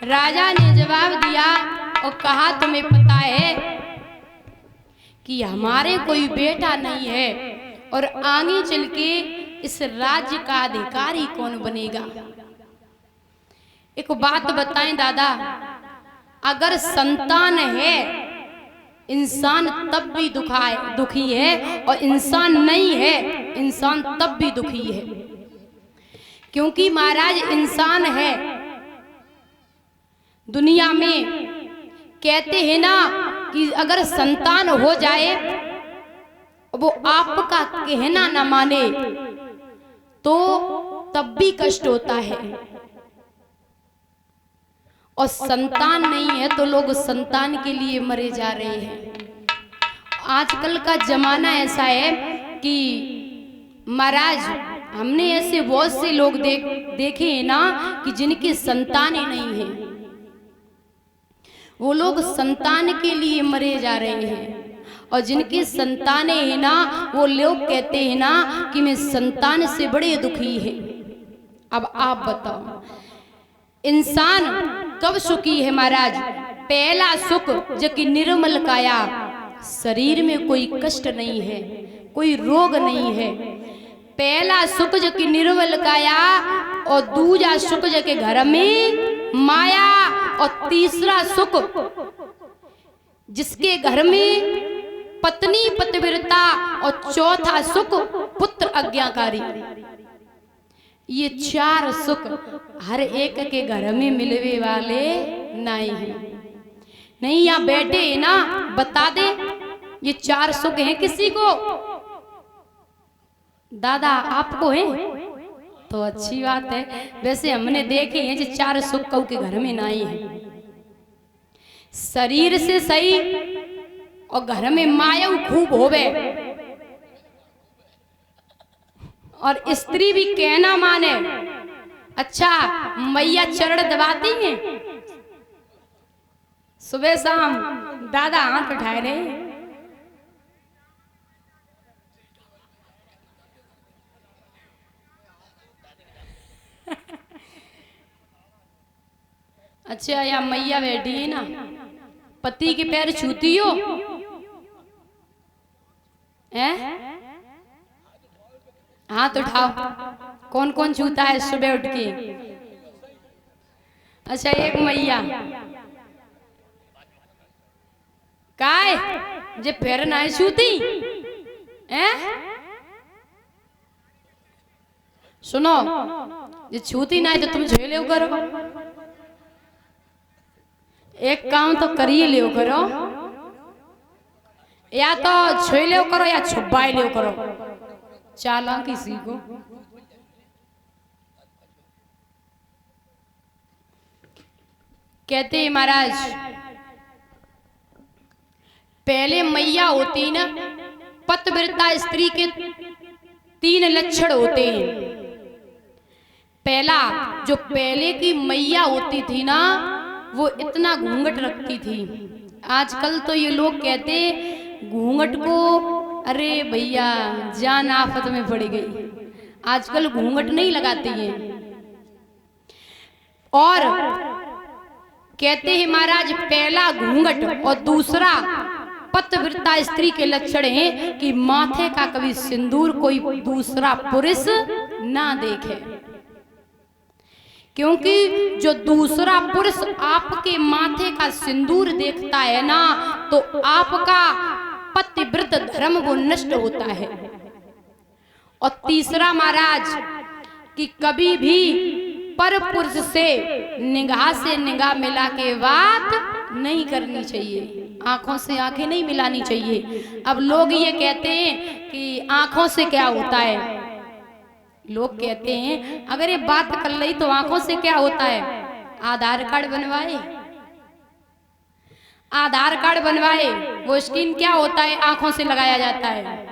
राजा ने जवाब दिया और कहा तुम्हें पता है कि हमारे कोई बेटा नहीं है और आगे चल के इस राज्य का अधिकारी कौन बनेगा। एक बात बताएं दादा, अगर संतान है इंसान तब भी दुखी है और इंसान नहीं है इंसान तब भी दुखी है। क्योंकि महाराज इंसान है दुनिया में, कहते हैं ना कि अगर संतान हो जाए वो आपका कहना ना माने तो तब भी कष्ट होता है, और संतान नहीं है तो लोग संतान के लिए मरे जा रहे हैं। आजकल का जमाना ऐसा है कि महाराज हमने ऐसे बहुत से लोग देखे हैं ना कि जिनकी संतानें नहीं है, वो लोग संतान के लिए मरे जा रहे हैं, और जिनकी संतानें हैं ना वो लोग कहते हैं ना कि मैं संतान से बड़े दुखी है। अब आप बताओ इंसान कब सुखी है महाराज? पहला सुख जो कि निर्मल काया, शरीर में कोई कष्ट नहीं है, कोई रोग नहीं है। पहला सुख जो कि निर्मल काया, और दूसरा सुख जो कि घर में माया, और तीसरा सुख जिसके घर में पत्नी पतिव्रता, और चौथा सुख पुत्र आज्ञाकारी। ये चार सुख हर एक के घर में मिलने वाले नहीं है। नहीं यहाँ बैठे है ना, बता दे ये चार सुख हैं किसी को? दादा आपको है तो अच्छी बात है। वैसे हमने देखे हैं जो चार सुख कऊ के घर में नहीं है। शरीर से सही और घर में माया खूब होवे, और स्त्री भी कहना माने। अच्छा मैया चरण दबाती हैं सुबह शाम, दादा हाथ उठाए रहे। अच्छा या मैया बैठी है ना, पति के पैर छूती हो हैं? हाथ उठाओ, कौन कौन छूता है सुबह उठ के? अच्छा एक मैया काय जे पैर ना छूती हैं? सुनो, जे छूती ना तो तुम झेले करो, एक काम तो करिए लियो करो, या तो छुए करो या छुपाए लियो करो, चाला किसी को। कहते हैं महाराज पहले मैया होती ना, पतिव्रता स्त्री के तीन लक्षण होते हैं। पहला जो पहले की मैया होती थी ना वो इतना घूंघट रखती थी। आजकल तो ये लोग कहते घूंघट को अरे भैया जान आफत में पड़ गई, आजकल घूंघट नहीं लगाती हैं। और कहते हैं महाराज पहला घूंघट और दूसरा पतिव्रता स्त्री के लक्षण हैं कि माथे का कभी सिंदूर कोई दूसरा पुरुष ना देखे, क्योंकि जो दूसरा पुरुष आपके माथे का सिंदूर देखता है ना तो आपका पतिव्रत धर्म वो नष्ट होता है। और तीसरा महाराज कि कभी भी पर पुरुष से निगाह मिला के बात नहीं करनी चाहिए, आंखों से आंखें नहीं मिलानी चाहिए। अब लोग ये कहते हैं कि आंखों से क्या होता है, लोग कहते हैं अगर ये बात कर ली तो आंखों से क्या होता है? आधार कार्ड बनवाए, आधार कार्ड बनवाए, वो स्किन क्या होता है? आंखों से लगाया जाता है।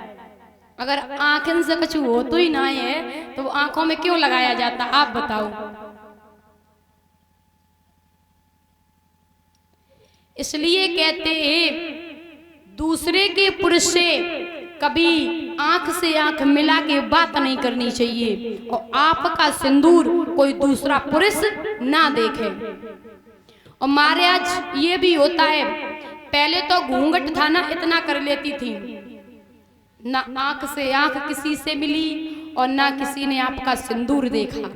अगर आंखों से कुछ हो तो ही ना है तो आंखों में क्यों लगाया जाता? आप बताओ। इसलिए कहते हैं दूसरे के पुरुष से कभी आंख से आंख मिला के बात नहीं करनी चाहिए, और आपका सिंदूर कोई दूसरा पुरुष ना देखे। और महाराज ये भी होता है, पहले तो घूंघट था ना, इतना कर लेती थी, ना आंख से आंख किसी से मिली और ना किसी ने आपका सिंदूर देखा।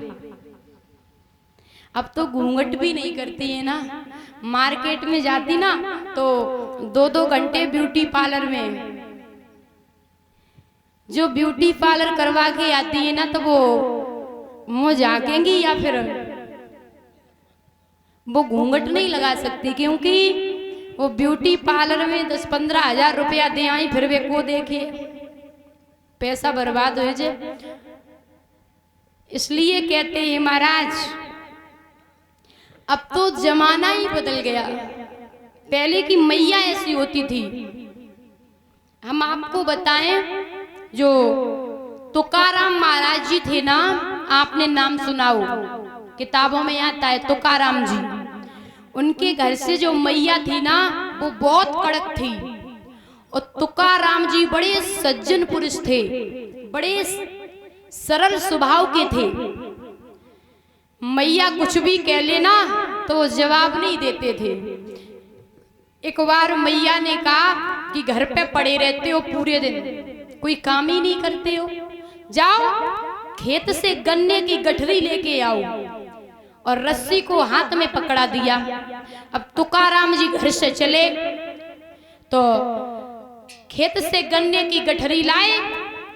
अब तो घूंघट भी नहीं करती है ना, मार्केट में जाती ना तो 2-2 घंटे ब्यूटी पार्लर में, जो ब्यूटी पार्लर करवा के आती है ना तो वो मुंह झाकेंगी या फिर वो घूंघट नहीं लगा सकती, क्योंकि वो ब्यूटी पार्लर में 10-15 हजार रुपया दे आई, फिर वे को देखे, पैसा बर्बाद हो जाए। इसलिए कहते हैं महाराज अब तो जमाना ही बदल गया, पहले की मैया ऐसी होती थी। हम आपको बताएं, जो तुकाराम महाराज जी थे ना, आपने नाम सुना हो, किताबों में आता है तुकाराम जी। उनके घर से जो मैया थी ना वो बहुत कड़क थी, और तुकाराम जी बड़े सज्जन पुरुष थे, बड़े सरल स्वभाव के थे। मैया कुछ भी कह लेना तो वो जवाब नहीं देते थे। एक बार मैया ने कहा कि घर पे पड़े रहते हो पूरे दिन, कोई काम ही नहीं करते हो, जाओ खेत से गन्ने की गठरी लेके आओ, और रस्सी को हाथ में पकड़ा दिया। अब तुकाराम जी घर से चले तो खेत से गन्ने की गठरी लाए,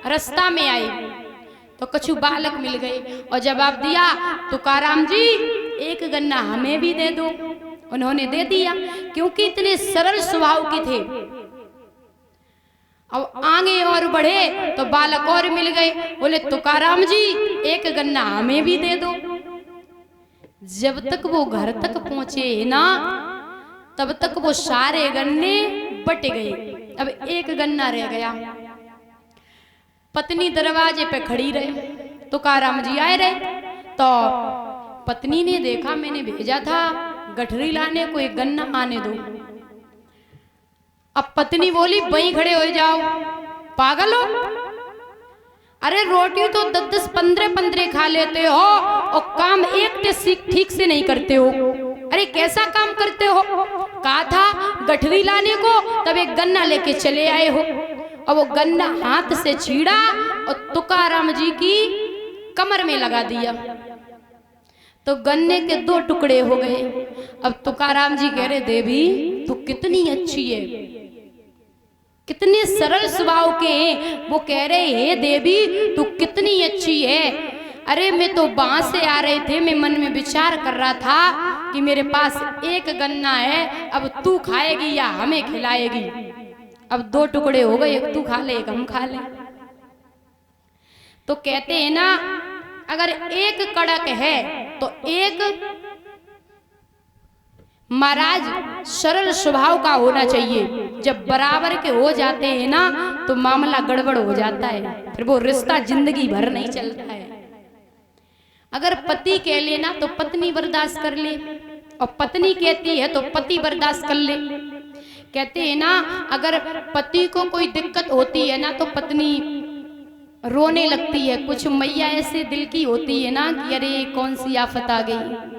रास्ता में आए तो कछु बालक मिल गए और जवाब दिया, तुकाराम जी एक गन्ना हमें भी दे दो। उन्होंने दे दिया, क्योंकि इतने सरल स्वभाव के थे। अब आगे और बढ़े तो बालक और मिल गए, बोले तुकाराम जी एक गन्ना हमें भी दे दो। जब तक वो घर तक पहुंचे ना तब तक वो सारे गन्ने बट गए, अब एक गन्ना रह गया। पत्नी दरवाजे पे खड़ी रही, तुकाराम जी आए रहे तो पत्नी ने देखा मैंने भेजा था गठरी लाने को, एक गन्ना आने दो। अब पत्नी बोली वहीं खड़े हो जाओ, पागल हो, अरे रोटी तो 10-10 15-15 खा लेते हो और काम एक ठीक से नहीं करते हो। अरे कैसा काम करते हो, कहा था गठरी लाने को तब एक गन्ना लेके चले आए हो। और वो गन्ना हाथ से छीड़ा और तुकाराम जी की कमर में लगा दिया तो गन्ने के 2 टुकड़े हो गए। अब तुकाराम जी कह रहे, देवी तू कितनी अच्छी है, कितने सरल स्वभाव के हैं। वो कह रहे, हे देवी तू कितनी अच्छी है। अरे मैं तो वहां से आ रहे थे, मैं मन में विचार कर रहा था कि मेरे पास एक गन्ना है, अब तू खाएगी या हमें खिलाएगी। अब 2 टुकड़े हो गए, एक तू खा ले एक हम खा ले। तो कहते हैं ना, अगर एक कड़क है तो एक महाराज सरल स्वभाव का होना चाहिए। जब बराबर के हो जाते हैं ना तो मामला गड़बड़ हो जाता है, फिर वो रिश्ता जिंदगी भर नहीं चलता है। अगर पति कह लेना तो पत्नी बर्दाश्त कर ले, और पत्नी कहती है तो पति बर्दाश्त कर ले। कहते हैं ना, अगर पति को कोई दिक्कत होती है ना तो पत्नी रोने लगती है। कुछ मैया ऐसे दिल की होती है ना कि अरे कौन सी आफत आ गई।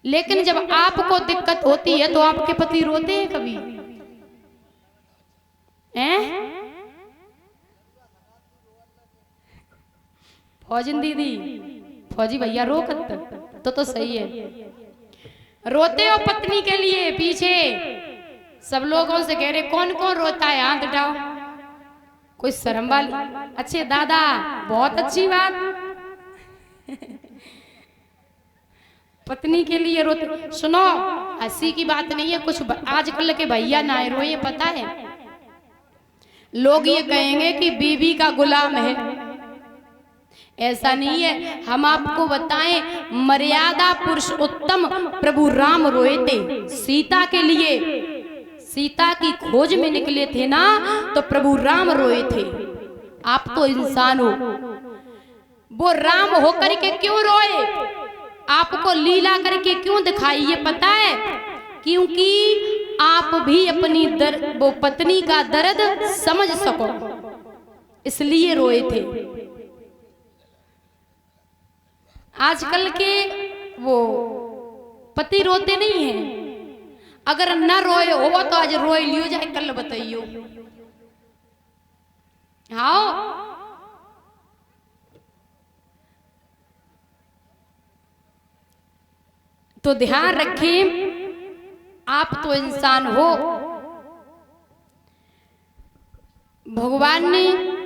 लेकिन जब आपको दिक्कत होती है तो आपके पति रोते हैं कभी हैं? फौजिन दीदी, फौजी भैया रोकत तो सही है। रोते हो पत्नी के लिए? पीछे सब लोगों से कह रहे कौन कौन रोता है, हाथ उठाओ। कोई शर्म वाली? अच्छे दादा, बहुत अच्छी बात। पत्नी के लिए रोते। सुनो, हंसी की बात नहीं है, कुछ आजकल के भैया ना रोए, पता है लोग ये कहेंगे कि बीवी का गुलाम है। ऐसा नहीं है। हम आपको बताएं, मर्यादा पुरुषोत्तम प्रभु राम रोए थे सीता के लिए। सीता की खोज में निकले थे ना तो प्रभु राम रोए थे। आप तो इंसान हो, वो राम होकर के क्यों रोए? आपको लीला करके क्यों दिखाई, ये पता है? क्योंकि आप भी अपनी वो पत्नी का दर्द समझ सको, इसलिए रोए थे। आजकल के वो पति रोते नहीं है, अगर न रोए हो तो आज रोए लियो जाए कल बताइयो। हाँ तो ध्यान रखिए, आप तो इंसान हो, भगवान ने